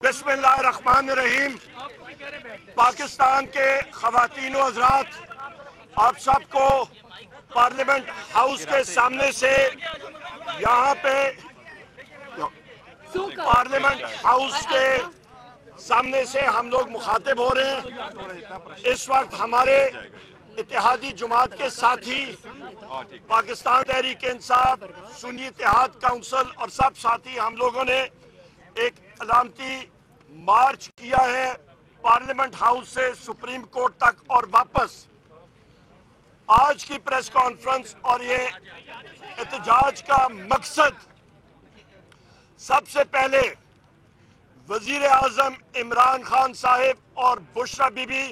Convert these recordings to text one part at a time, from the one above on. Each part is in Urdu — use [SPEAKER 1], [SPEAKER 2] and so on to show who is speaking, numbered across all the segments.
[SPEAKER 1] بسم اللہ الرحمن الرحیم۔ پاکستان کے خواتین و حضرات، آپ سب کو پارلیمنٹ ہاؤس کے سامنے سے یہاں پہ پارلیمنٹ ہاؤس کے سامنے سے ہم لوگ مخاطب ہو رہے ہیں۔ اس وقت ہمارے اتحادی جماعت کے ساتھی پاکستان تحریک انصاف، سنی اتحاد کونسل اور سب ساتھی ہم لوگوں نے ایک علامتی مارچ کیا ہے پارلیمنٹ ہاؤس سے سپریم کورٹ تک اور واپس۔ آج کی پریس کانفرنس اور یہ احتجاج کا مقصد سب سے پہلے وزیر اعظم عمران خان صاحب اور بشرا بی بی،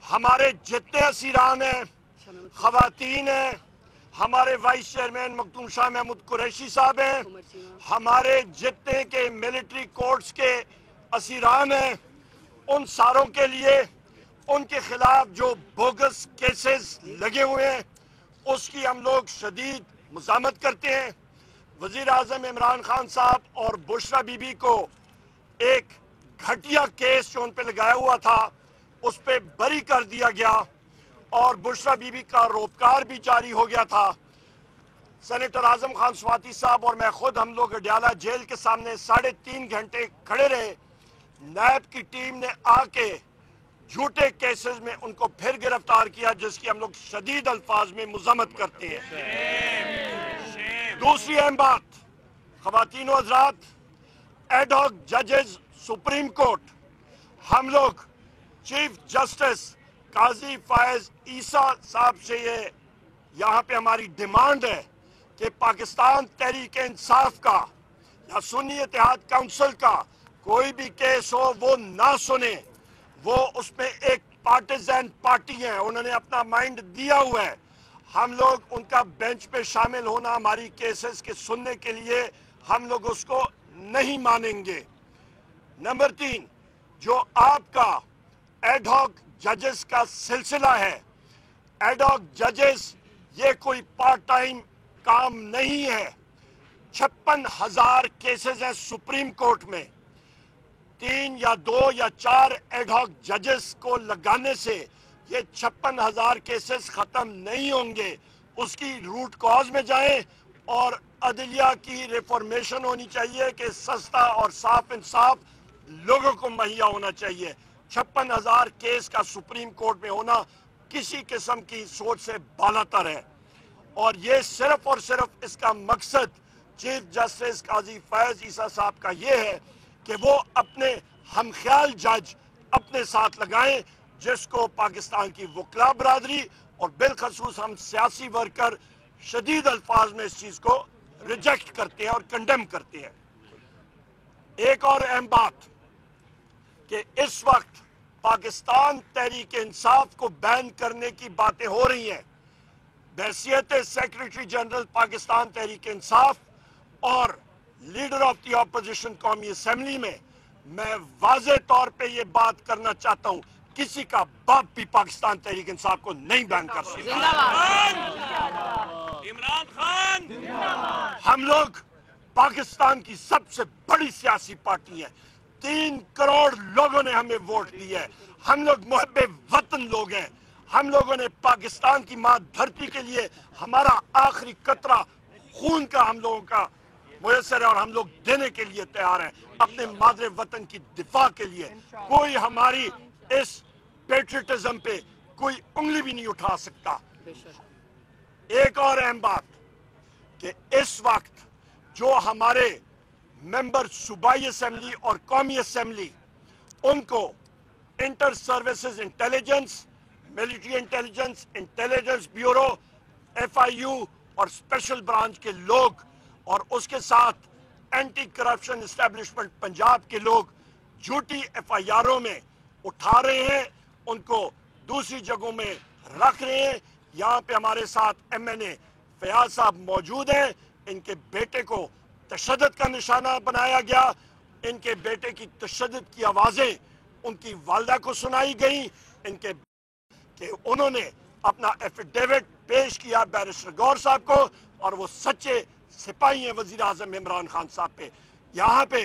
[SPEAKER 1] ہمارے جتنے اسیران ہیں، خواتین ہیں، ہمارے وائس چیئرمین مختوم شاہ محمود قریشی صاحب ہیں، ہمارے جتنے کے ملٹری کورٹس کے اسیران ہیں، ان ساروں کے لیے ان کے خلاف جو بوگس کیسز لگے ہوئے ہیں اس کی ہم لوگ شدید مزاحمت کرتے ہیں۔ وزیر اعظم عمران خان صاحب اور بشرا بی بی کو ایک گھٹیا کیس جو ان پہ لگایا ہوا تھا اس پہ بری کر دیا گیا اور بشرا بی بی کا روزگار بھی جاری ہو گیا تھا۔ سینیٹر اعظم خان سواتی صاحب اور میں خود ہم لوگ اڈیالہ جیل کے سامنے 3.5 گھنٹے کھڑے رہے۔ نیب کی ٹیم نے آ کے جھوٹے کیسز میں ان کو پھر گرفتار کیا، جس کی ہم لوگ شدید الفاظ میں مذمت کرتے ہیں۔ دوسری اہم بات، خواتین و حضرات، ایڈ ہاک ججز سپریم کورٹ، ہم لوگ چیف جسٹس قاضی فائز عیسیٰ صاحب سے یہاں پہ ہماری ڈیمانڈ ہے کہ پاکستان تحریک انصاف کا یا سنی اتحاد کونسل کا کوئی بھی کیس ہو وہ نہ سنیں۔ وہ اس میں ایک پارٹیزن پارٹی ہے، انہوں نے اپنا مائنڈ دیا ہوا ہے۔ ہم لوگ ان کا بینچ پہ شامل ہونا ہماری کیسز کے سننے کے لیے ہم لوگ اس کو نہیں مانیں گے۔ نمبر 3، جو آپ کا ایڈ ہاک ججز کا سلسلہ ہے، ایڈ ہاک ججز یہ کوئی پارٹ ٹائم کام نہیں ہے۔ 56,000 کیسز ہیں سپریم کورٹ میں۔ 3 یا 2 یا 4 ایڈ ہاک ججز کو لگانے سے یہ 56,000 کیسز ختم نہیں ہوں گے۔ اس کی روٹ کاز میں جائیں اور عدلیہ کی ریفارمیشن ہونی چاہیے کہ سستا اور صاف انصاف لوگوں کو مہیا ہونا چاہیے۔ 56,000 کیس کا سپریم کورٹ میں ہونا کسی قسم کی سوچ سے بالاتر ہے، اور یہ صرف اور صرف اس کا مقصد چیف جسٹس قاضی فائز عیسیٰ صاحب کا یہ ہے کہ وہ اپنے ہم خیال جج اپنے ساتھ لگائیں، جس کو پاکستان کی وکلاء برادری اور بالخصوص ہم سیاسی ورکر شدید الفاظ میں اس چیز کو ریجیکٹ کرتے ہیں اور کنڈیم کرتے ہیں۔ ایک اور اہم بات کہ اس وقت پاکستان تحریک انصاف کو بین کرنے کی باتیں ہو رہی ہیں۔ بحیثیت سیکریٹری جنرل پاکستان تحریک انصاف اور لیڈر آف دی اپوزیشن قومی اسمبلی میں واضح طور پہ یہ بات کرنا چاہتا ہوں، کسی کا باپ بھی پاکستان تحریک انصاف کو نہیں بین کر سکتا۔ عمران خان، ہم لوگ پاکستان کی سب سے بڑی سیاسی پارٹی ہیں، 3 کروڑ لوگوں نے ہمیں ووٹ دی ہے، ہم لوگ محب وطن لوگ ہیں، ہم لوگوں نے پاکستان کی ماں دھرتی کے لیے ہمارا آخری قطرہ خون کا ہم لوگوں کا میسر ہے اور ہم لوگ دینے کے لیے تیار ہیں اپنے مادر وطن کی دفاع کے لیے۔ کوئی ہماری اس پیٹریٹزم پہ کوئی انگلی بھی نہیں اٹھا سکتا۔ ایک اور اہم بات کہ اس وقت جو ہمارے ممبر صوبائی اسمبلی اور قومی اسمبلی، ان کو inter services intelligence, military intelligence, intelligence bureau, FIU اور اسپیشل برانچ کے لوگ اور اس کے ساتھ اینٹی کرپشن اسٹیبلشمنٹ پنجاب کے لوگ جھوٹی FIRوں میں اٹھا رہے ہیں، ان کو دوسری جگہوں میں رکھ رہے ہیں۔ یہاں پہ ہمارے ساتھ MNA فیاض صاحب موجود ہیں، ان کے بیٹے کو تشدد کا نشانہ بنایا گیا، ان کے بیٹے کی تشدد کی آوازیں ان کی والدہ کو سنائی گئیں، کہ انہوں نے اپنا ایفیڈیوٹ پیش کیا بیرسٹر گور صاحب کو، اور وہ سچے سپاہی ہیں وزیر اعظم عمران خان صاحب پہ۔ یہاں پہ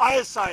[SPEAKER 1] ISI,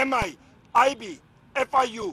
[SPEAKER 1] MI, IB, FIU,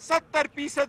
[SPEAKER 2] 70%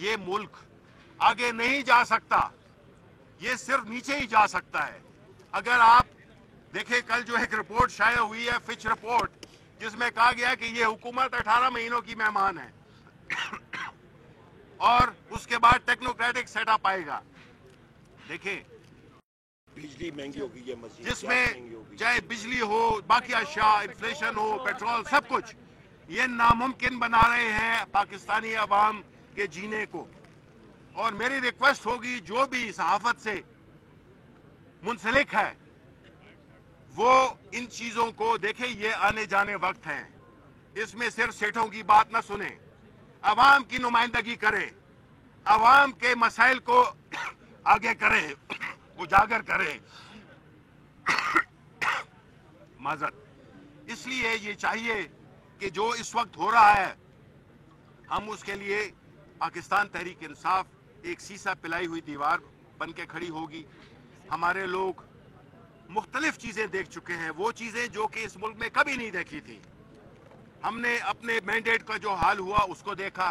[SPEAKER 3] یہ ملک آگے نہیں جا سکتا، یہ صرف نیچے ہی جا سکتا ہے۔ اگر آپ دیکھیں کل جو ایک رپورٹ شائع ہوئی ہے، فچ رپورٹ، جس میں کہا گیا کہ یہ حکومت 18 مہینوں کی مہمان ہے اور اس کے بعد ٹیکنوکریٹک سیٹ اپ آئے گا۔ دیکھیں
[SPEAKER 1] بجلی مہنگی ہوگی، یہ مزید
[SPEAKER 3] جس میں چاہے بجلی ہو، باقی اشیاء، انفلیشن ہو، پیٹرول، سب کچھ یہ ناممکن بنا رہے ہیں پاکستانی عوام کے جینے کو۔ اور میری ریکویسٹ ہوگی جو بھی صحافت سے منسلک ہے وہ ان چیزوں کو دیکھیں، یہ آنے جانے وقت ہیں، اس میں صرف سیٹھوں کی بات نہ سنیں، عوام کی نمائندگی کریں، عوام کے مسائل کو آگے کریں، اجاگر کریں۔ معذرت، اس لیے یہ چاہیے کہ جو اس وقت ہو رہا ہے ہم اس کے لیے پاکستان تحریک انصاف ایک سیسا پلائی ہوئی دیوار بن کے کھڑی ہوگی۔ ہمارے لوگ مختلف چیزیں دیکھ چکے ہیں، وہ چیزیں جو کہ اس ملک میں کبھی نہیں دیکھی تھی۔ ہم نے اپنے مینڈیٹ کا جو حال ہوا اس کو دیکھا،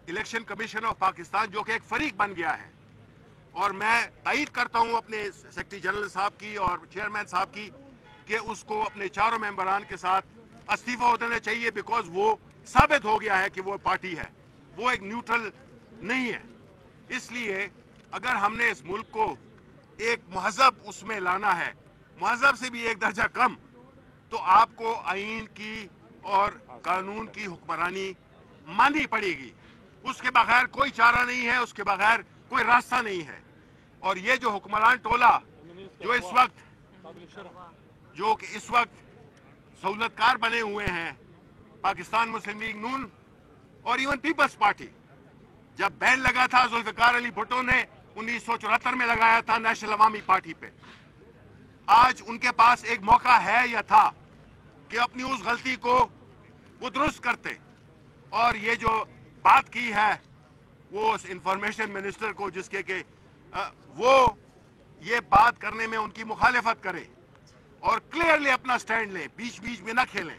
[SPEAKER 3] الیکشن کمیشن آف پاکستان جو کہ ایک فریق بن گیا ہے، اور میں تائید کرتا ہوں اپنے سیکریٹری جنرل صاحب کی اور چیئرمین صاحب کی کہ اس کو اپنے چاروں ممبران کے ساتھ استعفیٰ ہو دینا چاہیے، بیکاز وہ ثابت ہو گیا ہے کہ وہ پارٹی ہے، وہ ایک نیوٹرل نہیں ہے۔ اس لیے اگر ہم نے اس ملک کو ایک مہذب اس میں لانا ہے، مہذب سے بھی ایک درجہ کم، تو آپ کو آئین کی اور قانون کی حکمرانی ماننی پڑے گی۔ اس کے بغیر کوئی چارہ نہیں ہے، اس کے بغیر کوئی راستہ نہیں ہے۔ اور یہ جو حکمران ٹولہ جو کہ اس وقت سہولت کار بنے ہوئے ہیں، پاکستان مسلم لیگ نون اور ایون پیپلز پارٹی، جب بین لگا تھا ذوالفقار علی بھٹو نے 1974 میں لگایا تھا نیشنل عوامی پارٹی پہ، آج ان کے پاس ایک موقع ہے یا تھا کہ اپنی اس غلطی کو وہ درست کرتے، اور یہ جو بات کی ہے وہ اس انفارمیشن منسٹر کو، جس کے کہ وہ یہ بات کرنے میں ان کی مخالفت کرے اور کلیئرلی اپنا سٹینڈ لیں، بیچ بیچ میں نہ کھیلیں۔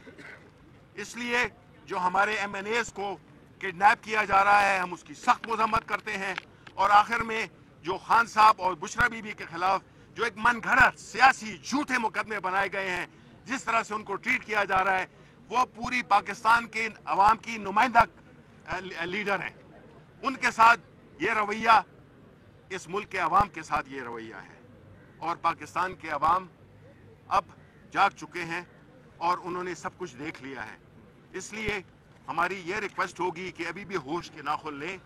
[SPEAKER 3] اس لیے جو ہمارے ایم این ایز کو کڈنیپ کیا جا رہا ہے، ہم اس کی سخت مذمت کرتے ہیں۔ اور آخر میں جو خان صاحب اور بشرا بی بی کے خلاف جو ایک من گھڑت سیاسی جھوٹے مقدمے بنائے گئے ہیں، جس طرح سے ان کو ٹریٹ کیا جا رہا ہے، وہ پوری پاکستان کے عوام کی نمائندہ لیڈر ہیں، ان کے ساتھ یہ رویہ، اس ملک کے عوام کے ساتھ یہ رویہ ہے۔ اور پاکستان کے عوام اب جاگ چکے ہیں اور انہوں نے سب کچھ دیکھ لیا ہے۔ اس لیے ہماری یہ ریکویسٹ ہوگی کہ ابھی بھی ہوش کے ناخن لیں،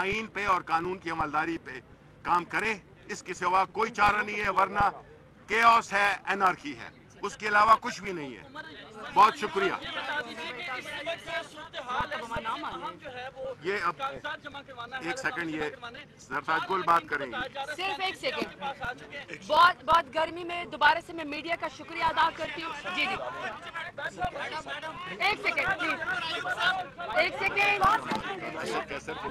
[SPEAKER 3] آئین پہ اور قانون کی عملداری پہ کام کریں، اس کے سوا کوئی چارہ نہیں ہے، ورنہ کیوس ہے، انارکی ہے، اس کے علاوہ کچھ بھی نہیں ہے۔ بہت شکریہ۔ یہ اب ایک سیکنڈ، یہ سرتاج گل بات کریں گے،
[SPEAKER 4] صرف ایک سیکنڈ۔ بہت گرمی میں دوبارہ سے میں میڈیا کا شکریہ ادا کرتی ہوں۔ جی ایک سیکنڈ پلیز، ایک سیکنڈ،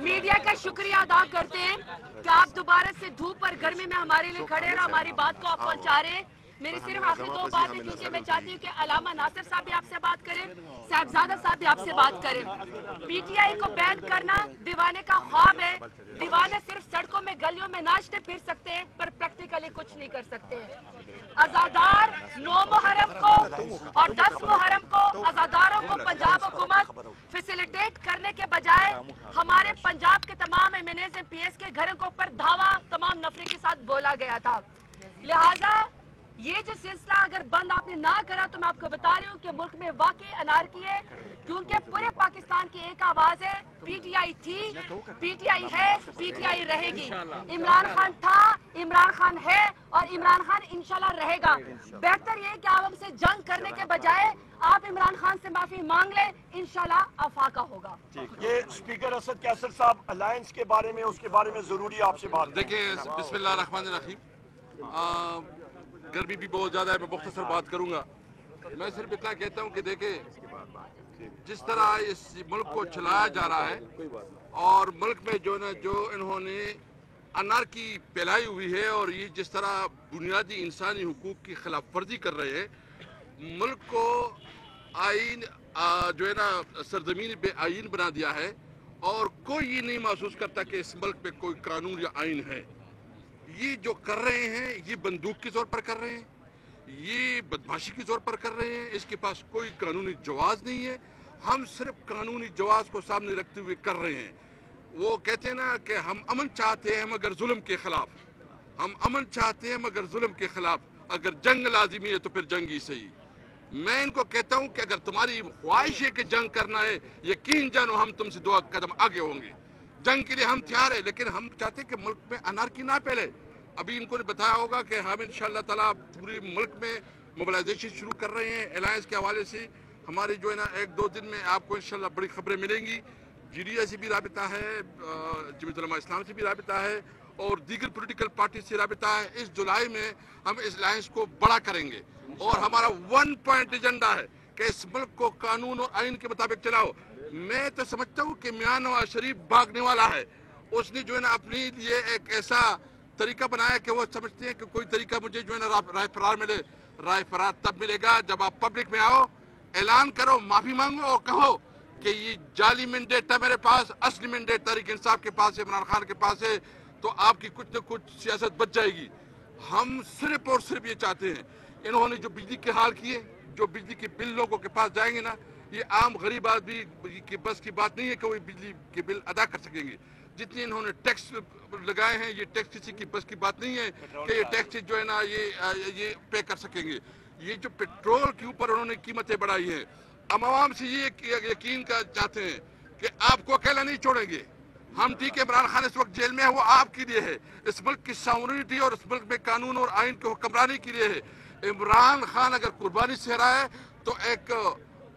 [SPEAKER 4] میڈیا کا شکریہ ادا کرتے ہیں کہ آپ دوبارہ سے دھوپ اور گرمی میں ہمارے لیے کھڑے اور ہماری بات کو آپ پہنچا رہے ہیں۔ میری صرف آخری دو باتیں، کیونکہ میں چاہتی ہوں کہ علامہ ناصر صاحب بھی آپ سے بات کریں، صاحبزادہ صاحب بھی آپ سے بات کریں۔ پی ٹی آئی کو بین کرنا دیوانے کا خواب ہے، دیوانے صرف سڑکوں میں گلیوں میں ناچتے پھر سکتے ہیں پر پریکٹیکلی کچھ نہیں کر سکتے ہیں۔ ازادار 9 محرم کو اور 10 محرم کو ازاداروں کو پنجاب حکومت فیسیلیٹیٹ کرنے کے بجائے ہمارے پنجاب کے تمام M N As M P As کے گھروں کے اوپر دھاوا تمام نفری کے ساتھ بولا گیا تھا۔ لہٰذا یہ جو سلسلہ اگر بند آپ نے نہ کرا تو میں آپ کو بتا رہی ہوں کہ ملک میں واقعی انارکی ہے، کیونکہ پورے پاکستان کی ایک آواز ہے، پی ٹی آئی تھی، پی ٹی آئی ہے، پی ٹی آئی رہے گی۔ عمران خان تھا، عمران خان ہے اور عمران خان انشاءاللہ رہے گا۔ بہتر یہ ہے کہ آپ ہم سے جنگ کرنے کے بجائے آپ عمران خان سے معافی مانگ لیں، انشاءاللہ افاقہ ہوگا۔
[SPEAKER 1] یہ اسپیکر اسد کیسر صاحب الائنس کے بارے میں، اس کے بارے میں ضروری آپ سے بات کریں۔
[SPEAKER 5] دیکھیں، بسم اللہ الرحمن الرحیم، گرمی بھی بہت زیادہ ہے، میں مختصر بات کروں گا۔ میں صرف اتنا کہتا ہوں کہ دیکھیں جس طرح اس ملک کو چلایا جا رہا ہے اور ملک میں جو انہوں نے انارکی پھیلائی ہوئی ہے اور یہ جس طرح بنیادی انسانی حقوق کی خلاف ورزی کر رہے ہیں، ملک کو آئین جو ہے نا سرزمین پہ آئین بنا دیا ہے، اور کوئی یہ نہیں محسوس کرتا کہ اس ملک میں کوئی قانون یا آئین ہے. یہ جو کر رہے ہیں یہ بندوق کے زور پر کر رہے ہیں, یہ بدماشی کے زور پر کر رہے ہیں. اس کے پاس کوئی قانونی جواز نہیں ہے. ہم صرف قانونی جواز کو سامنے رکھتے ہوئے کر رہے ہیں. وہ کہتے ہیں نا کہ ہم امن چاہتے ہیں مگر ظلم کے خلاف. ہم امن چاہتے ہیں مگر ظلم کے خلاف. اگر جنگ لازمی ہے تو پھر جنگ ہی صحیح. میں ان کو کہتا ہوں کہ اگر تمہاری خواہش ہے کہ جنگ کرنا ہے, یقین جانو ہم تم سے 2 قدم آگے ہوں گے. جنگ کے لیے ہم تیار ہیں, لیکن ہم چاہتے ہیں کہ ملک میں انارکی نہ پھیلے. ابھی ان کو نے بتایا ہوگا کہ ہم انشاءاللہ تعالیٰ پورے ملک میں موبلائزیشن شروع کر رہے ہیں. الائنس کے حوالے سے ہماری جو ہے نا 1-2 دن میں آپ کو انشاءاللہ بڑی خبریں ملیں گی. GDA سے بھی رابطہ ہے, جمعیت علماء اسلام سے بھی رابطہ ہے, اور دیگر پولیٹیکل پارٹی سے رابطہ ہے. اس جولائی میں ہم اس الائنس کو بڑا کریں گے, اور ہمارا 1 پوائنٹ ایجنڈا ہے کہ اس ملک کو قانون اور آئین کے مطابق چلاؤ. میں تو سمجھتا ہوں کہ میاں نواز شریف بھاگنے والا ہے. اس نے جو ہے نا اپنے لیے ایک ایسا طریقہ بنایا کہ وہ سمجھتے ہیں کہ کوئی طریقہ مجھے جو ہے نا رائے فرار ملے. رائے فرار تب ملے گا جب آپ پبلک میں آؤ, اعلان کرو, معافی مانگو اور کہو کہ یہ جعلی مینڈیٹ تھا میرے پاس, اصلی مینڈیٹ تحریک انصاف کے پاس ہے, عمران خان کے پاس ہے, تو آپ کی کچھ نہ کچھ سیاست بچ جائے گی. ہم صرف اور صرف یہ چاہتے ہیں, انہوں نے جو بجلی کے حال کیے, جو بجلی کے بل لوگوں کے پاس جائیں گے نا, یہ عام غریب آدمی کی بس کی بات نہیں ہے کہ وہ بجلی کے بل ادا کر سکیں گے. جتنے انہوں نے ٹیکس لگائے ہیں, یہ ٹیکس کسی کی بس کی بات نہیں ہے کہ یہ ٹیکس جو ہے نا یہ پے کر سکیں گے. یہ جو پیٹرول کے اوپر انہوں نے قیمتیں بڑھائی ہیں, ہم عوام سے یہ یقین کا چاہتے ہیں کہ آپ کو اکیلا نہیں چھوڑیں گے. ہم ٹھیک ہے, عمران خان اس وقت جیل میں ہے, وہ آپ کے لیے ہے. اس ملک کی ساورنٹی اور اس ملک میں قانون اور آئین کی حکمرانی کے لیے ہے. عمران خان اگر قربانی سے رہا ہے تو ایک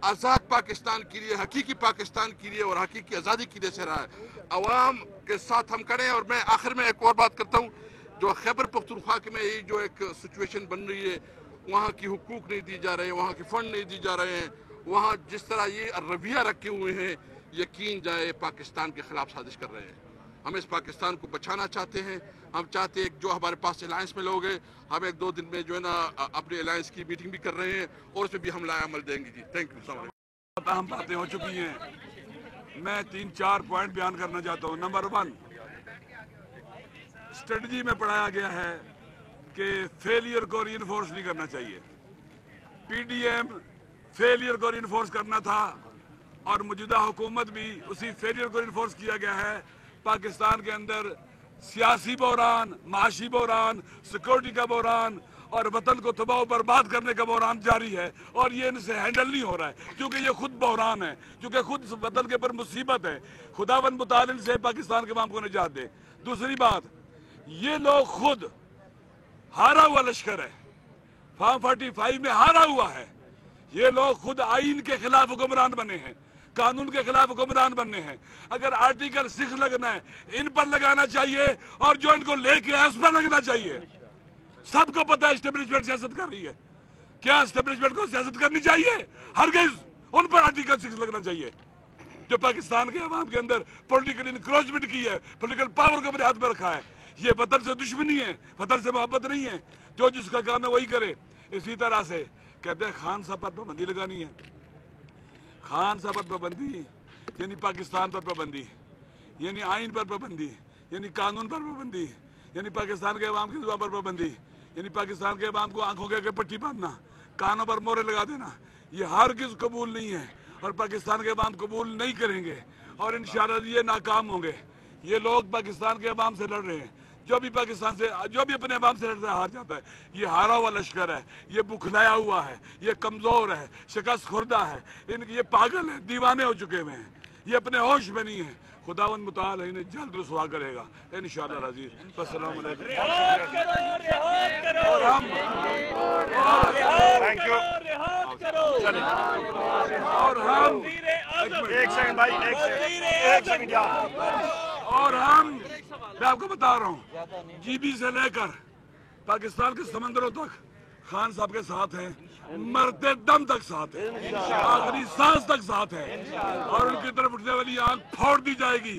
[SPEAKER 5] آزاد پاکستان کے لیے, حقیقی پاکستان کے لیے اور حقیقی آزادی کے لیے سے رہا ہے. عوام کے ساتھ ہم کھڑے ہیں. اور میں آخر میں ایک اور بات کرتا ہوں, جو خیبر پختونخوا میں یہ جو ایک سچویشن بن رہی ہے, وہاں کی حقوق نہیں دی جا رہے ہیں, وہاں کی فنڈ نہیں دی جا رہے ہیں, وہاں جس طرح یہ رویہ رکھے ہوئے ہیں, یقین جائے پاکستان کے خلاف سازش کر رہے ہیں. ہم اس پاکستان کو بچانا چاہتے ہیں. ہم چاہتے ہیں جو ہمارے پاس الائنس میں لوگ ہیں, ہم 1-2 دن میں جو ہے نا اپنے الائنس کی میٹنگ بھی کر رہے ہیں, اور اس میں بھی ہم لائے عمل دیں گے. جی تھینک یو. السلام علیکم.
[SPEAKER 6] ہم باتیں ہو چکی ہیں, میں 3-4 پوائنٹ بیان کرنا چاہتا ہوں. نمبر 1, اسٹریٹجی میں پڑھایا گیا ہے کہ فیلئر کو ری انفورس نہیں کرنا چاہیے. PDM فیلئر کو ری انفورس کرنا تھا, اور موجودہ حکومت بھی اسی فیلئر کو ری انفورس کیا گیا ہے. پاکستان کے اندر سیاسی بحران, معاشی بحران, سیکورٹی کا بحران اور وطن کو تباہ و برباد کرنے کا بحران جاری ہے, اور یہ ان سے ہینڈل نہیں ہو رہا ہے, کیونکہ یہ خود بحران ہے, کیونکہ خود وطن کے پر مصیبت ہے. خداوند متعال سے پاکستان کے عوام کو نجات دے. دوسری بات, یہ لوگ خود ہارا ہوا لشکر ہے, فارم 45 میں ہارا ہوا ہے. یہ لوگ خود آئین کے خلاف حکمران بنے ہیں, قانون کے خلاف حکمران بننے ہیں. اگر آرٹیکل 6 لگنا ہے, ان پر لگانا چاہیے, اور جو ان کو لے کے آئے اس پر لگنا چاہیے. سب کو پتہ ہے اسٹیبلشمنٹ سیاست کر رہی ہے. کیا اسٹیبلشمنٹ کو سیاست کرنی چاہیے؟ ہرگز. ان پر آرٹیکل 6 لگنا چاہیے. جو پاکستان کے عوام کے اندر پولیٹیکل انکروچمنٹ کی ہے, پولیٹیکل پاور کو اپنے ہاتھ میں رکھا ہے, یہ وطن سے دشمنی ہے, وطن سے محبت نہیں ہے. جو جس کا کام ہے وہی کرے. اسی طرح سے کہتے ہیں خان صاحب پر پابندی لگانی ہے. خان صاحب پر پابندی یعنی پاکستان پر پابندی, یعنی آئین پر پابندی, یعنی قانون پر پابندی, یعنی پاکستان کے عوام کی زبان پر پابندی, یعنی پاکستان کے عوام کو آنکھوں کے پٹی باندھنا, کانوں پر مورے لگا دینا. یہ ہرگز قبول نہیں ہے, اور پاکستان کے عوام قبول نہیں کریں گے, اور انشاءاللہ یہ ناکام ہوں گے. یہ لوگ پاکستان کے عوام سے لڑ رہے ہیں. جو بھی پاکستان سے, جو بھی اپنے عوام سے لڑتا ہے ہار جاتا ہے. یہ ہارا ہوا لشکر ہے, یہ بکھلایا ہوا ہے, یہ کمزور ہے, شکست خوردہ ہے, یہ پاگل ہے, دیوانے ہو چکے ہوئے ہیں, یہ اپنے ہوش میں نہیں ہے. خداوند متعال انہیں جلد رسوا کرے گا انشاءاللہ العزیز. السلام علیکم. اور ہم
[SPEAKER 1] ایک سیکنڈ بھائی, ایک سیکنڈ.
[SPEAKER 6] اور ہم میں آپ کو بتا رہا ہوں, GB سے لے کر پاکستان کے سمندروں تک خان صاحب کے ساتھ ہیں, مرتے دم تک ساتھ ہیں, آخری سانس تک ساتھ ہیں, اور ان کی طرف اٹھنے والی آنکھ پھوڑ دی جائے گی.